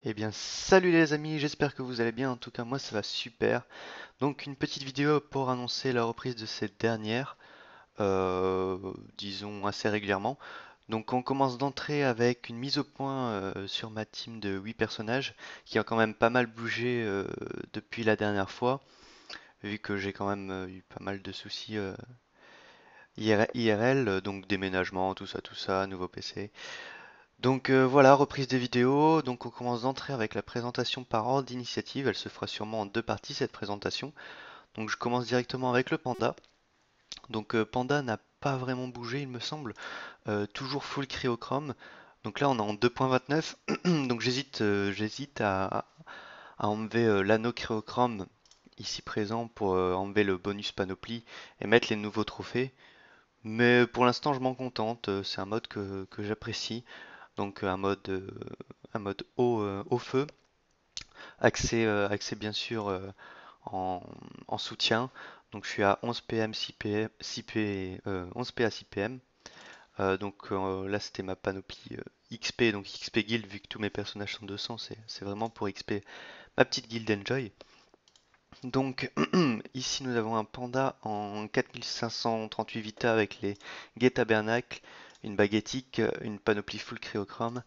Eh bien, salut les amis, j'espère que vous allez bien. En tout cas, moi ça va super. Donc, une petite vidéo pour annoncer la reprise de cette dernière, disons assez régulièrement. Donc, on commence d'entrée avec une mise au point sur ma team de 8 personnages qui a quand même pas mal bougé depuis la dernière fois, vu que j'ai quand même eu pas mal de soucis IRL, donc déménagement, tout ça, nouveau PC. Donc voilà, reprise des vidéos. Donc on commence d'entrer avec la présentation par ordre d'initiative. Elle se fera sûrement en deux parties cette présentation. Donc je commence directement avec le panda. Donc panda n'a pas vraiment bougé il me semble. Toujours full cryochrome. Donc là on est en 2.29. Donc j'hésite à enlever l'anneau cryochrome ici présent pour enlever le bonus panoplie et mettre les nouveaux trophées. Mais pour l'instant je m'en contente. C'est un mode que j'apprécie. Donc un mode au feu, axé bien sûr en, en soutien. Donc je suis à 11 PM, 6 PM, 6 P, 11 PA, 6 PM. Donc là c'était ma panoplie XP, donc XP Guild, vu que tous mes personnages sont 200, c'est vraiment pour XP ma petite guild Enjoy. Donc ici nous avons un panda en 4538 Vita avec les Guet Tabernacle, une baguettique, une panoplie full cryochrome,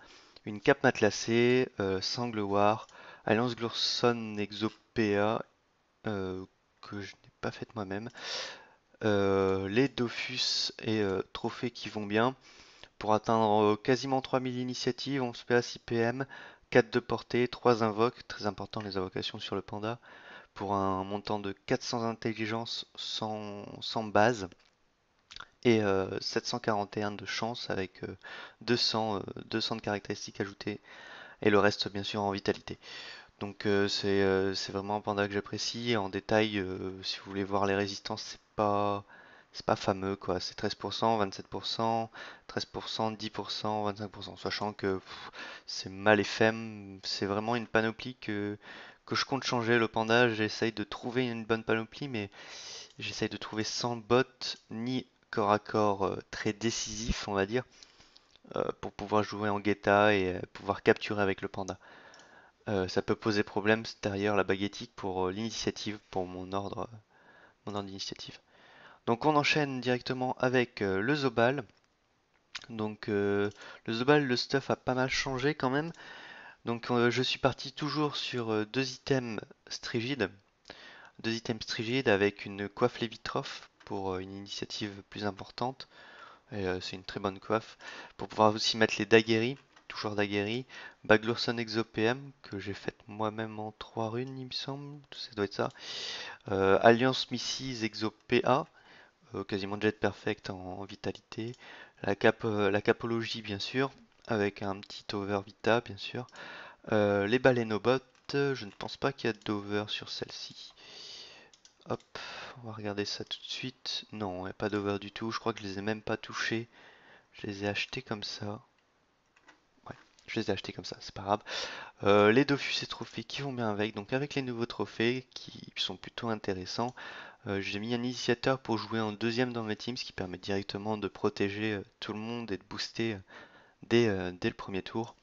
une cape matelassée, sangle war, alliance Glurson Exopea que je n'ai pas faite moi-même, les Dofus et trophées qui vont bien pour atteindre quasiment 3000 initiatives, 11 PA, 6 PM, 4 de portée, 3 invoques, très important les invocations sur le panda pour un montant de 400 intelligence sans base et 741 de chance avec 200 de caractéristiques ajoutées et le reste bien sûr en vitalité. Donc c'est vraiment un panda que j'apprécie. En détail, si vous voulez voir les résistances, c'est pas fameux quoi. C'est 13%, 27%, 13%, 10%, 25%. Sachant que c'est mal FM, c'est vraiment une panoplie que je compte changer. Le panda, j'essaye de trouver une bonne panoplie, mais j'essaye de trouver sans bot ni corps à corps très décisif, on va dire, pour pouvoir jouer en guetta et pouvoir capturer avec le panda. Ça peut poser problème derrière la baguettique pour l'initiative, pour mon ordre d'initiative. Donc on enchaîne directement avec le Zobal. Donc le Zobal, le stuff a pas mal changé quand même. Donc je suis parti toujours sur deux items strigides avec une coiffe Lévitrophe pour une initiative plus importante. Et c'est une très bonne coiffe. Pour pouvoir aussi mettre les daguerris, toujours daguerris. Baglurson Exo PM, que j'ai faite moi-même en 3 runes, il me semble. Ça doit être ça. Alliance Missis Exo PA, quasiment Jet Perfect en vitalité. La capologie, bien sûr, avec un petit over vita, bien sûr. Les baleineaux-bottes, je ne pense pas qu'il y a d'over sur celle-ci. Hop, on va regarder ça tout de suite. Non, il n'y a pas d'over du tout. Je crois que je les ai même pas touchés. Je les ai achetés comme ça. Ouais, je les ai achetés comme ça, c'est pas grave. Les Dofus et trophées qui vont bien avec. Donc avec les nouveaux trophées qui sont plutôt intéressants. J'ai mis un initiateur pour jouer en deuxième dans ma team, ce qui permet directement de protéger tout le monde et de booster dès le premier tour.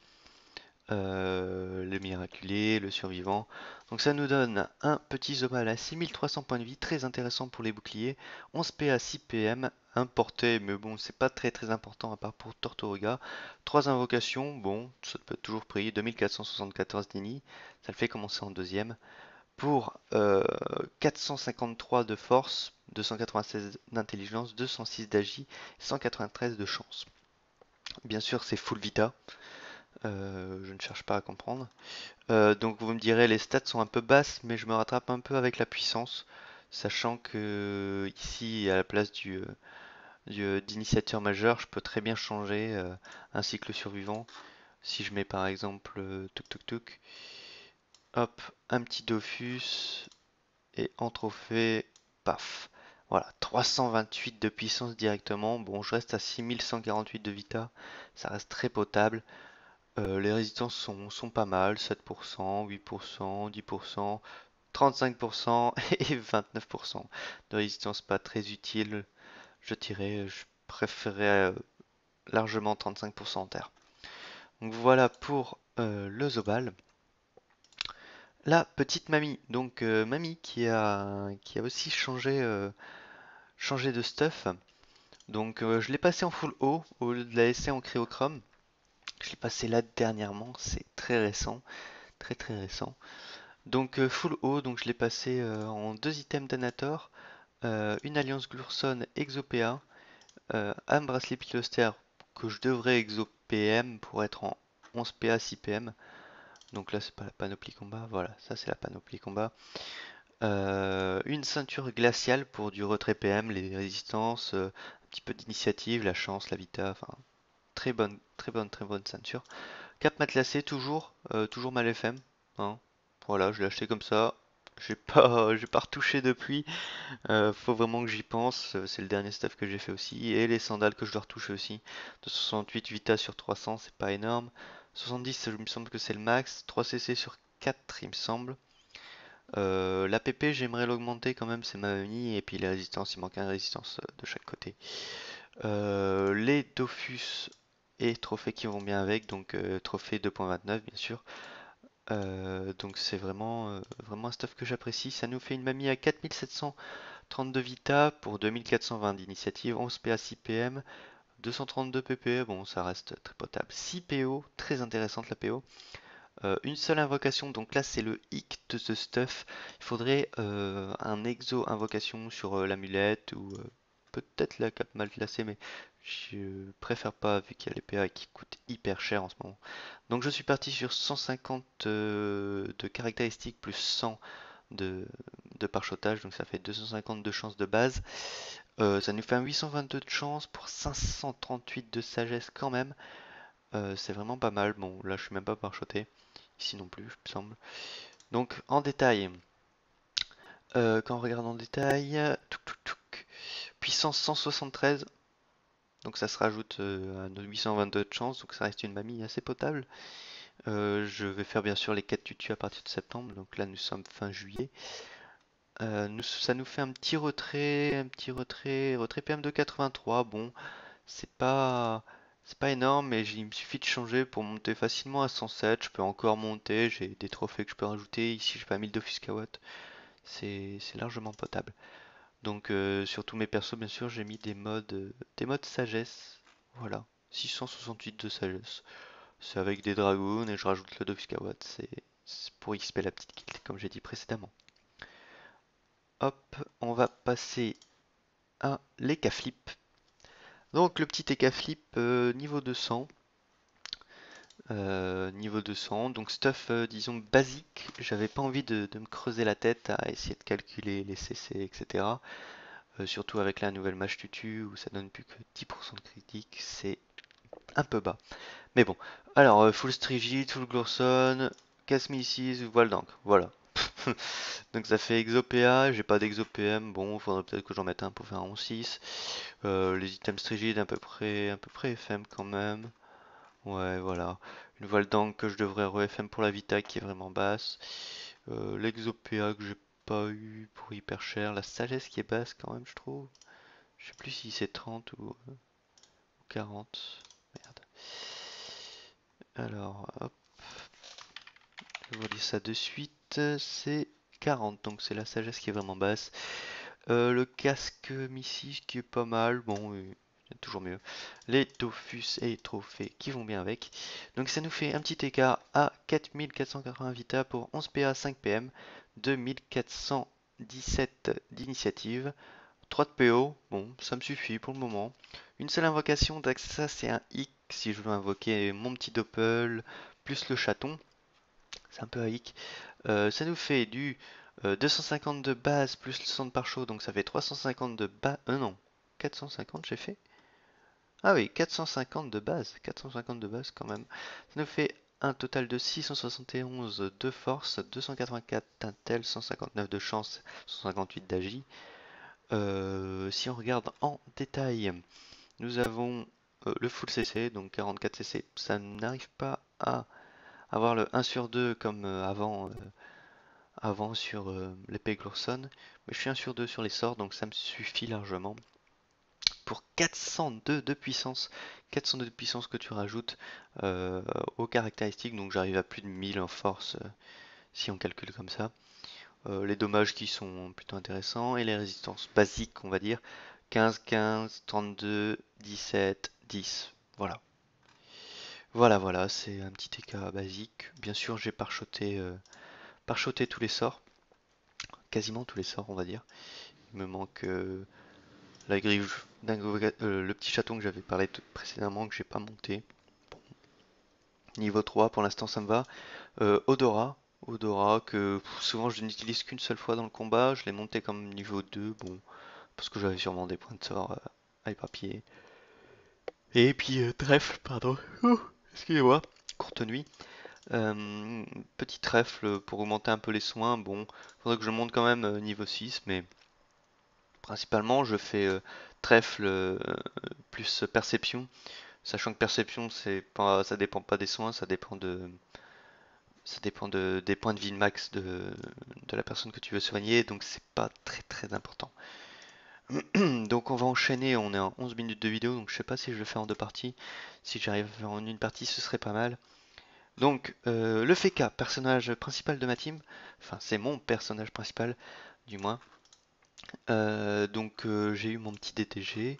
Le miraculé, le survivant. Donc ça nous donne un petit Zobal à 6300 points de vie, très intéressant pour les boucliers. 11 PA, 6 PM, un porté, mais bon, c'est pas très important à part pour Tortoruga. 3 invocations, bon, ça peut être toujours pris. 2474 d'ini, ça le fait commencer en deuxième. Pour 453 de force, 296 d'intelligence, 206 d'agi, 193 de chance. Bien sûr, c'est full vita. Je ne cherche pas à comprendre. Donc vous me direz, les stats sont un peu basses, mais je me rattrape un peu avec la puissance, sachant que ici, à la place d'initiateur majeur, je peux très bien changer un cycle survivant. Si je mets par exemple tuk tuk tuk, hop, un petit Dofus, et en trophée, paf. Voilà, 328 de puissance directement. Bon, je reste à 6148 de vita, ça reste très potable. Les résistances sont pas mal, 7%, 8%, 10%, 35% et 29% de résistance pas très utile. Je dirais, je préférerais largement 35% en terre. Donc voilà pour le Zobal. la petite mamie. Donc mamie qui a aussi changé de stuff. Donc je l'ai passé en full haut au lieu de la laisser en cryochrome. Je l'ai passé là dernièrement, c'est très récent, très très récent. Donc full haut, donc je l'ai passé en deux items d'Anator, une alliance Glurson Exopéa, un bracelet Piloster que je devrais Exo PM pour être en 11 PA 6 PM. Donc là c'est pas la panoplie combat, voilà, ça c'est la panoplie combat. Une ceinture glaciale pour du retrait PM, les résistances, un petit peu d'initiative, la chance, la vita, enfin très bonne, très bonne, très bonne ceinture. Cap matelassé toujours, toujours mal FM, hein. Voilà, je l'ai acheté comme ça. J'ai pas retouché depuis. Faut vraiment que j'y pense. C'est le dernier stuff que j'ai fait aussi. Et les sandales que je dois retoucher aussi. De 68 Vita sur 300, c'est pas énorme. 70, il me semble que c'est le max. 3cc sur 4, il me semble. L'APP, j'aimerais l'augmenter quand même, c'est ma mamie. Et puis les résistances, il manque un résistance de chaque côté. Les Dofus et trophées qui vont bien avec. Donc trophée 2.29, bien sûr. Donc c'est vraiment un stuff que j'apprécie. Ça nous fait une mamie à 4732 Vita pour 2420 d'initiative, 11 PA 6 PM, 232 PPE, bon ça reste très potable. 6 PO, très intéressante la PO. Une seule invocation, donc là c'est le hic de ce stuff. Il faudrait un exo invocation sur l'amulette ou peut-être la cape mal classée, mais je préfère pas vu qu'il y a les PA qui coûtent hyper cher en ce moment. Donc je suis parti sur 150 de caractéristiques plus 100 de, de parchotage, donc ça fait 250 de chance de base. Ça nous fait un 822 de chance pour 538 de sagesse quand même. C'est vraiment pas mal. Bon, là je suis même pas parchoté. Ici non plus, il me semble. Donc en détail, quand on regarde en détail, puissance 173. Donc ça se rajoute à nos 822 de chance, donc ça reste une mamie assez potable. Je vais faire bien sûr les 4 tutus à partir de septembre, donc là nous sommes fin juillet. Ça nous fait un petit retrait PM de 83. Bon, c'est pas, c'est pas énorme, mais il me suffit de changer pour monter facilement à 107. Je peux encore monter, j'ai des trophées que je peux rajouter. Ici, j'ai pas 1000 d'Offuscawatt. C'est largement potable. Donc, sur tous mes persos, bien sûr, j'ai mis des modes sagesse. Voilà, 668 de sagesse. C'est avec des dragons et je rajoute le d'Offuscawatt. C'est pour XP la petite guilde, comme j'ai dit précédemment. Hop, on va passer à l'Ekaflip. Donc le petit Ekaflip niveau 200. Niveau 200, donc stuff disons basique. J'avais pas envie de me creuser la tête à essayer de calculer les CC, etc. Surtout avec la nouvelle mage tutu où ça donne plus que 10% de critique, c'est un peu bas. Mais bon, alors full Strigid, full Glorson, casse Missis, voile d'encre, voilà. Donc ça fait Exopéa, j'ai pas d'Exopm, bon, faudrait peut-être que j'en mette un pour faire un 11-6. Les items Strigid à peu près FM quand même. Ouais, voilà. Une voile d'encre que je devrais re-FM pour la Vita qui est vraiment basse. L'Exopéa que j'ai pas eu pour hyper cher. La sagesse qui est basse quand même, je trouve. Je sais plus si c'est 30 ou 40. Merde. Alors, hop, je vais vous dire ça de suite. C'est 40, donc c'est la sagesse qui est vraiment basse. Le casque Missy qui est pas mal. Bon, toujours mieux. Les Dofus et trophées qui vont bien avec. Donc ça nous fait un petit écart à 4480 Vita pour 11 PA 5 PM, 2417 d'initiative, 3 de PO, bon ça me suffit pour le moment. Une seule invocation, donc ça c'est un hic si je veux invoquer mon petit Doppel plus le chaton, c'est un peu un hic. Ça nous fait du 250 de base plus le centre par chaud, donc ça fait 350 de base. Non, 450 j'ai fait. Ah oui, 450 de base, 450 de base quand même. Ça nous fait un total de 671 de force, 284 d'intel, 159 de chance, 158 d'agi. Si on regarde en détail, nous avons le full CC, donc 44 CC. Ça n'arrive pas à avoir le 1 sur 2 comme avant sur l'épée Glorson, mais je suis 1 sur 2 sur les sorts, donc ça me suffit largement. Pour 402 de puissance, 402 de puissance que tu rajoutes aux caractéristiques, donc j'arrive à plus de 1000 en force, si on calcule comme ça. Les dommages qui sont plutôt intéressants et les résistances basiques, on va dire. 15, 15, 32, 17, 10. Voilà. Voilà, c'est un petit TK basique. Bien sûr, j'ai pare-shoté tous les sorts, quasiment tous les sorts, on va dire. Il me manque la grille le petit chaton que j'avais parlé précédemment, que j'ai pas monté. Niveau 3, pour l'instant, ça me va. Odorat. Odorat que souvent je n'utilise qu'une seule fois dans le combat. Je l'ai monté comme niveau 2, bon, parce que j'avais sûrement des points de sort à éparpiller. Et puis trèfle, pardon. Excusez-moi. Courte nuit. Petit trèfle pour augmenter un peu les soins. Bon, faudrait que je monte quand même niveau 6, mais principalement je fais trèfle plus perception. Sachant que perception, c'est pas, ça dépend pas des soins, des points de vie max de la personne que tu veux soigner, donc c'est pas très très important. Donc on va enchaîner, on est en 11 minutes de vidéo, donc je sais pas si je le fais en deux parties. Si j'arrive à faire en une partie, ce serait pas mal. Donc le Feka, personnage principal de ma team, enfin c'est mon personnage principal, du moins. J'ai eu mon petit DTG,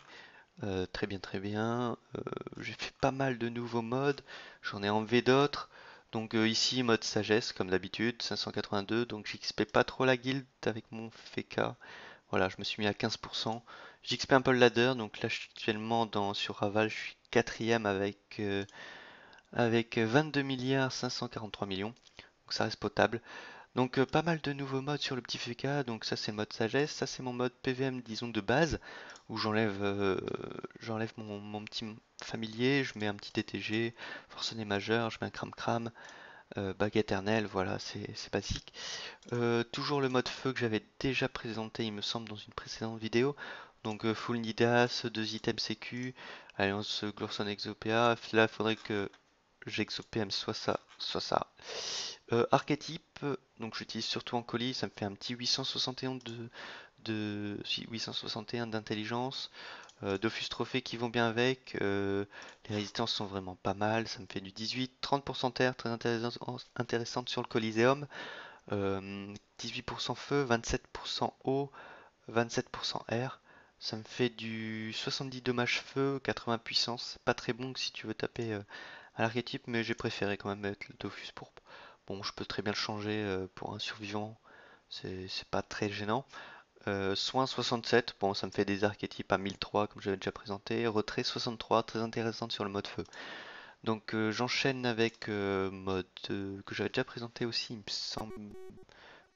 très bien très bien. J'ai fait pas mal de nouveaux modes, j'en ai enlevé d'autres. Donc ici mode sagesse comme d'habitude, 582, donc j'XP pas trop la guilde avec mon Feka. Voilà, je me suis mis à 15%. J'XP un peu le ladder, donc là je suis actuellement sur Raval, je suis quatrième avec 22 milliards 543 millions. Donc ça reste potable. Donc pas mal de nouveaux modes sur le petit FK, donc ça c'est mode sagesse, ça c'est mon mode PVM disons de base, où j'enlève mon petit familier, je mets un petit DTG, forcené majeur, je mets un cram-cram, bague éternelle, voilà c'est basique. Toujours le mode feu que j'avais déjà présenté il me semble dans une précédente vidéo, donc full Nidas, 2 items sécu, alliance Glorson Exopéa, là il faudrait que j'exopm soit ça, soit ça. Archétype, donc j'utilise surtout en colis, ça me fait un petit 861 si, 861 d'intelligence, Dofus trophée qui vont bien avec, les résistances sont vraiment pas mal, ça me fait du 18, 30% terre, très intéressante sur le Coliseum, 18% feu, 27% eau, 27% air, ça me fait du 70 dommages feu, 80 puissance, pas très bon si tu veux taper à l'archétype, mais j'ai préféré quand même mettre le Dofus pourpre. Bon, je peux très bien le changer pour un survivant, c'est pas très gênant. Soin 67, bon, ça me fait des archétypes à 1003 comme j'avais déjà présenté. Retrait 63, très intéressante sur le mode feu. Donc j'enchaîne avec mode que j'avais déjà présenté aussi, il me semble,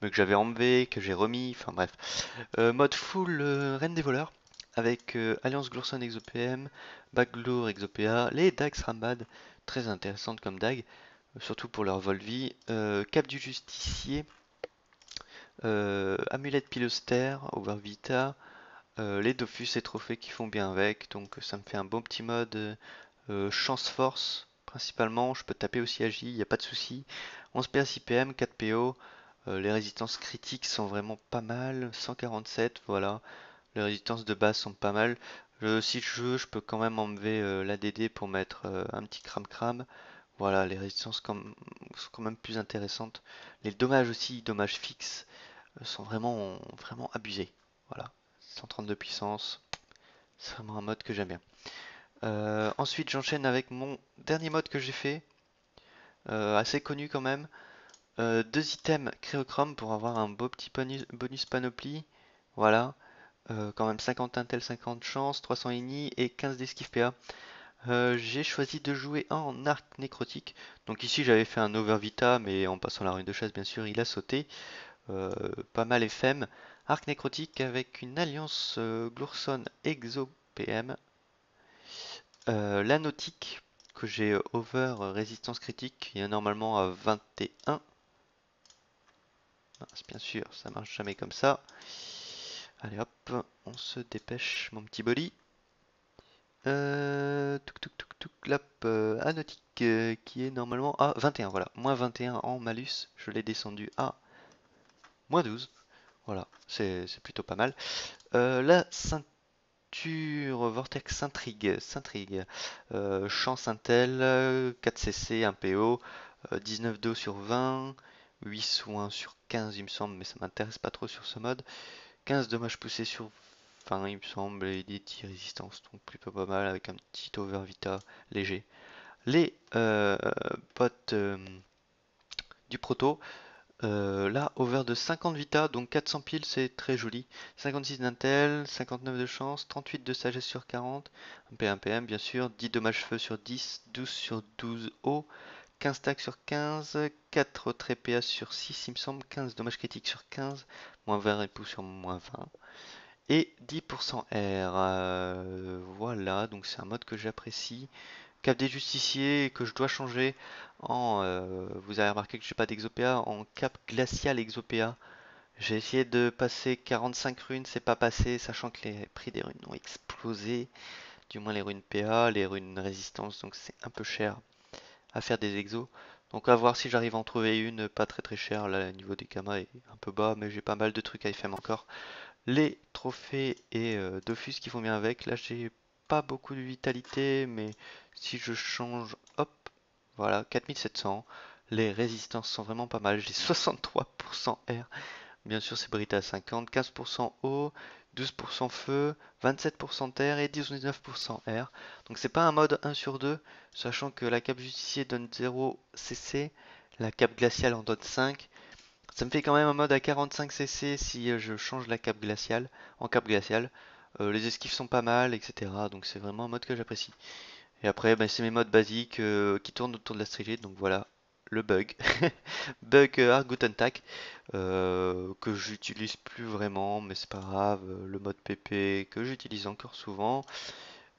mais que j'avais enlevé, que j'ai remis, enfin bref. Mode full Reine des voleurs, avec Alliance Glorson ExoPM, Baglour ExoPA, les Dags Rambad, très intéressantes comme dagues, surtout pour leur vol-vie. Cap du Justicier, Amulette Piloster, Overvita, les Dofus et trophées qui font bien avec, donc ça me fait un bon petit mode chance force principalement, je peux taper aussi Agi, il n'y a pas de souci. 11 PA 6 PM, 4 PO, les résistances critiques sont vraiment pas mal, 147, voilà. Les résistances de base sont pas mal. Si je veux, je peux quand même enlever l'ADD pour mettre un petit cram-cram. Voilà, les résistances sont quand même plus intéressantes. Les dommages aussi, dommages fixes, sont vraiment abusés. Voilà, 132 puissance, c'est vraiment un mode que j'aime bien. Ensuite, j'enchaîne avec mon dernier mode que j'ai fait, assez connu quand même. 2 items Créochrome pour avoir un beau petit bonus panoplie. Voilà, quand même 50 intel, 50 chance, 300 ini et 15 d'esquive PA. J'ai choisi de jouer en arc nécrotique. Donc ici j'avais fait un Overvita, mais en passant la rune de chasse bien sûr il a sauté. Pas mal FM. Arc nécrotique avec une alliance Glourson Exo PM. La nautique que j'ai over résistance critique, il est normalement à 21. Mince, bien sûr, ça marche jamais comme ça. Allez hop, on se dépêche, mon petit body. Hop, Anotique qui est normalement à 21, voilà. Moins 21 en malus, je l'ai descendu à moins 12. Voilà, c'est plutôt pas mal. La ceinture Vortex s'intrigue. Chance Intel, 4 CC, 1 PO, 19 d'eau sur 20. 8 soins sur 15 il me semble, mais ça m'intéresse pas trop sur ce mode. 15 dommages poussés sur 20 il me semble, et des 10 résistances, donc plutôt pas mal avec un petit over vita léger. Les potes du proto, là, over de 50 vita, donc 400 piles, c'est très joli. 56 d'intel, 59 de chance, 38 de sagesse sur 40, un P1 PM bien sûr, 10 dommages feu sur 10, 12 sur 12 eau, 15 stacks sur 15, 4 traits PA sur 6 il me semble, 15 dommages critiques sur 15, moins 20 répouts sur moins 20, et 10% R. Voilà, donc c'est un mode que j'apprécie. Cap des justiciers que je dois changer en, vous avez remarqué que j'ai pas d'exopéa, en cap glacial exopéa. J'ai essayé de passer 45 runes, c'est pas passé, sachant que les prix des runes ont explosé, du moins les runes PA, les runes résistance, donc c'est un peu cher à faire des exos. Donc à voir si j'arrive à en trouver une pas très très chère, là le niveau des kamas est un peu bas, mais j'ai pas mal de trucs à FM encore. Les trophées et Dofus qui vont bien avec, là j'ai pas beaucoup de vitalité, mais si je change, hop, voilà, 4700. Les résistances sont vraiment pas mal. J'ai 63% R. Bien sûr, c'est Brita à 50, 15% eau, 12% feu, 27% terre et 19% air. Donc c'est pas un mode 1 sur 2, sachant que la cape justicier donne 0 CC, la cape glaciale en donne 5. Ça me fait quand même un mode à 45 CC si je change la cape glaciale en cape glaciale. Les esquives sont pas mal, etc. Donc c'est vraiment un mode que j'apprécie. Et après, ben, c'est mes modes basiques qui tournent autour de la Strigid, donc voilà, le bug. Bug Argut Attack, que j'utilise plus vraiment, mais c'est pas grave. Le mode PP que j'utilise encore souvent.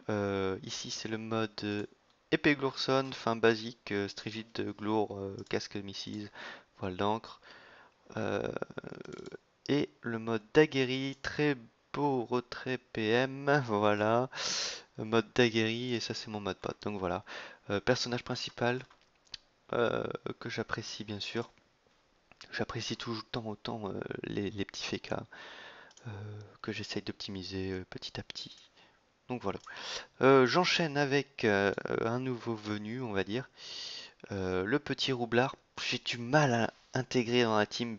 Ici, c'est le mode épée Glourson, fin basique, Strigid Glour, casque Mrs, voile d'encre. Euh, et le mode Daguerri, très beau retrait PM, voilà. Mode Daguerri, et ça c'est mon mode pote. Donc voilà. Personnage principal, euh, que j'apprécie bien sûr. J'apprécie tout le temps autant les petits fécas que j'essaye d'optimiser petit à petit. Donc voilà. J'enchaîne avec un nouveau venu, on va dire. Le petit roublard. J'ai du mal à intégrer dans la team.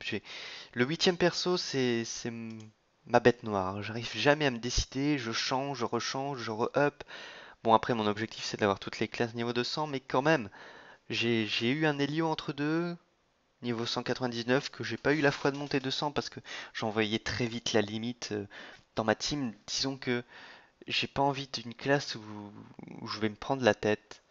Le huitième perso, c'est ma bête noire. J'arrive jamais à me décider. Je change, je rechange, je re-up. Bon, après, mon objectif, c'est d'avoir toutes les classes niveau 200, mais quand même, j'ai eu un Helio entre deux, niveau 199, que j'ai pas eu la foi de monter 200 parce que j'en voyais très vite la limite dans ma team. Disons que j'ai pas envie d'une classe où je vais me prendre la tête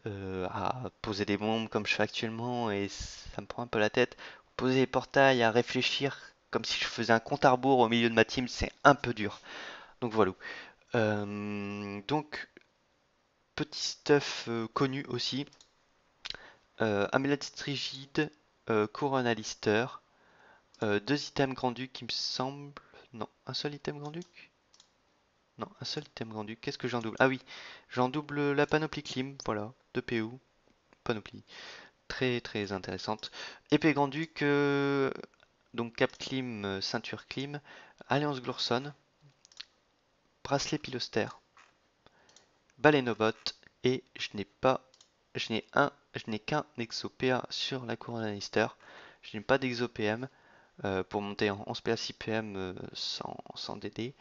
à poser des bombes comme je fais actuellement et ça me prend un peu la tête. Poser les portails, à réfléchir comme si je faisais un compte à rebours au milieu de ma team, c'est un peu dur. Donc voilà. Donc petit stuff connu aussi. Amulette Strigide, couronne à Lister, deux items Grand-Duc il me semble. Non, un seul item Grand-Duc? Non, un seul item Grand-Duc. Qu'est-ce que j'en double? Ah oui, j'en double la panoplie Clim, voilà, de PO, panoplie. Très très intéressante. Épée Grand-Duc, donc cap Clim, ceinture Clim, Alliance Glourson, bracelet Piloster, Baleineau-Bot, et je n'ai qu'un exo PA sur la couronne Lannister. Je n'ai pas d'exo PM pour monter en 11 PA 6 PM sans DD.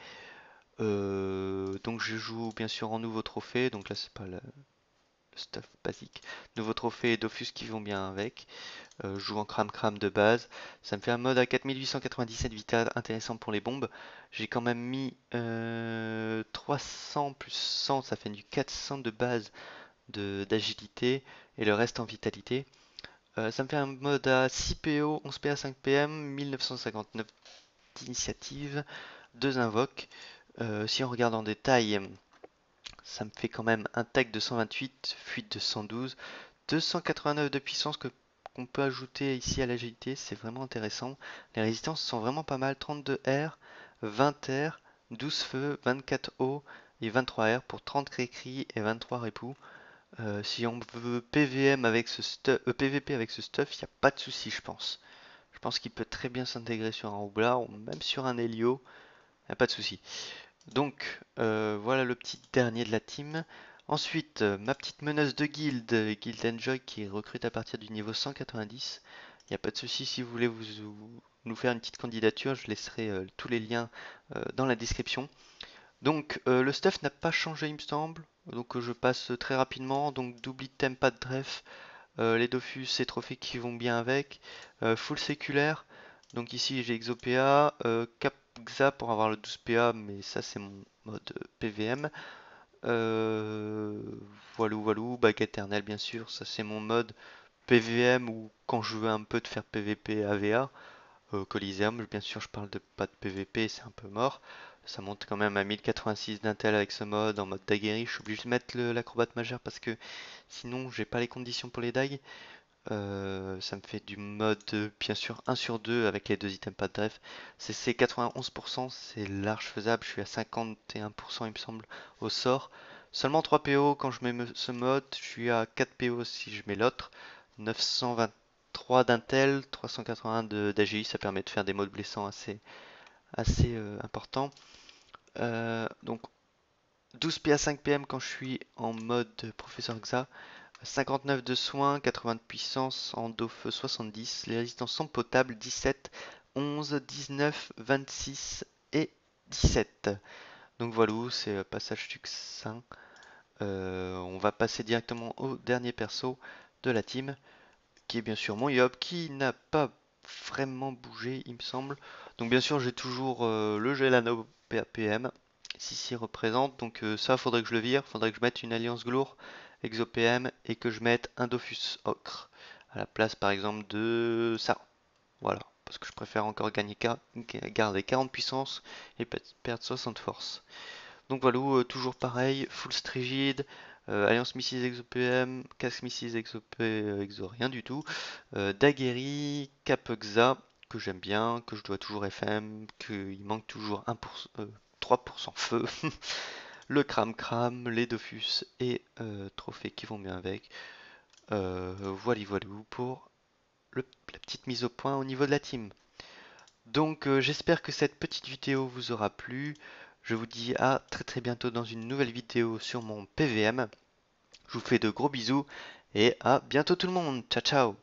Donc je joue bien sûr en nouveau trophée, donc là c'est pas le stuff basique. Nouveau trophée et Dofus qui vont bien avec. Je joue en cram de base. Ça me fait un mode à 4897 vita intéressant pour les bombes. J'ai quand même mis 300 plus 100, ça fait du 400 de base d'agilité et le reste en vitalité. Ça me fait un mode à 6 PO, 11 PA, 5 PM, 1959 d'initiative, 2 invoques. Si on regarde en détail, ça me fait quand même un tag de 128, fuite de 112, 289 de puissance qu'on peut ajouter ici à l'agilité, c'est vraiment intéressant. Les résistances sont vraiment pas mal, 32 R, 20 R, 12 feu, 24 eau et 23 R pour 30 cri et 23 répouts. Si on veut PVM avec ce stuff, PVP avec ce stuff, il n'y a pas de souci, je pense. Je pense qu'il peut très bien s'intégrer sur un roublard ou même sur un Helio, il n'y a pas de souci. Donc voilà le petit dernier de la team. Ensuite, ma petite menace de guild, Guild Enjoy qui recrute à partir du niveau 190. Il n'y a pas de souci si vous voulez nous faire une petite candidature, je laisserai tous les liens dans la description. Donc le stuff n'a pas changé il me semble, donc je passe très rapidement, donc double item, pas de dref, les Dofus et trophées qui vont bien avec, full séculaire, donc ici j'ai Exopéa, Cap Xa pour avoir le 12 PA, mais ça c'est mon mode PVM, voilou voilou, bague éternelle bien sûr, ça c'est mon mode PVM ou quand je veux un peu de faire PVP AVA. Coliseum, bien sûr, je parle de pas de PVP, c'est un peu mort. Ça monte quand même à 1086 d'intel avec ce mode, en mode daguerri. Je suis obligé de mettre l'acrobate majeur parce que sinon, j'ai pas les conditions pour les dagues. Ça me fait du mode, bien sûr, 1 sur 2 avec les deux items pas de dref. CC 91%, c'est large faisable. Je suis à 51%, il me semble, au sort. Seulement 3 PO quand je mets ce mode. Je suis à 4 PO si je mets l'autre. 923 d'intel, 381 d'AGI. Ça permet de faire des modes blessants assez importants. Donc 12 PA 5 PM quand je suis en mode professeur Xa. 59 de soins, 80 de puissance, endo-feu 70. Les résistances sont potables 17, 11, 19, 26 et 17. Donc voilà, c'est passage succinct. On va passer directement au dernier perso de la team, qui est bien sûr mon Yob, qui n'a pas vraiment bougé, il me semble. Donc bien sûr, j'ai toujours le Gelano PAPM, si représente, donc ça, faudrait que je le vire, faudrait que je mette une Alliance Glour, ExoPM, et que je mette un Dofus Ocre, à la place par exemple de ça. Voilà, parce que je préfère encore garder 40 puissance et perdre 60 force. Donc voilà, toujours pareil, full strigide, Alliance Missiles ExoPM, casque Missiles Exo rien du tout, Daguerri, Capxa, que j'aime bien, que je dois toujours FM, qu'il manque toujours 3% feu, le Cram Cram, les Dofus et trophées qui vont bien avec. Voilà, voilà pour la petite mise au point au niveau de la team. Donc j'espère que cette petite vidéo vous aura plu. Je vous dis à très très bientôt dans une nouvelle vidéo sur mon PVM. Je vous fais de gros bisous et à bientôt tout le monde. Ciao ciao.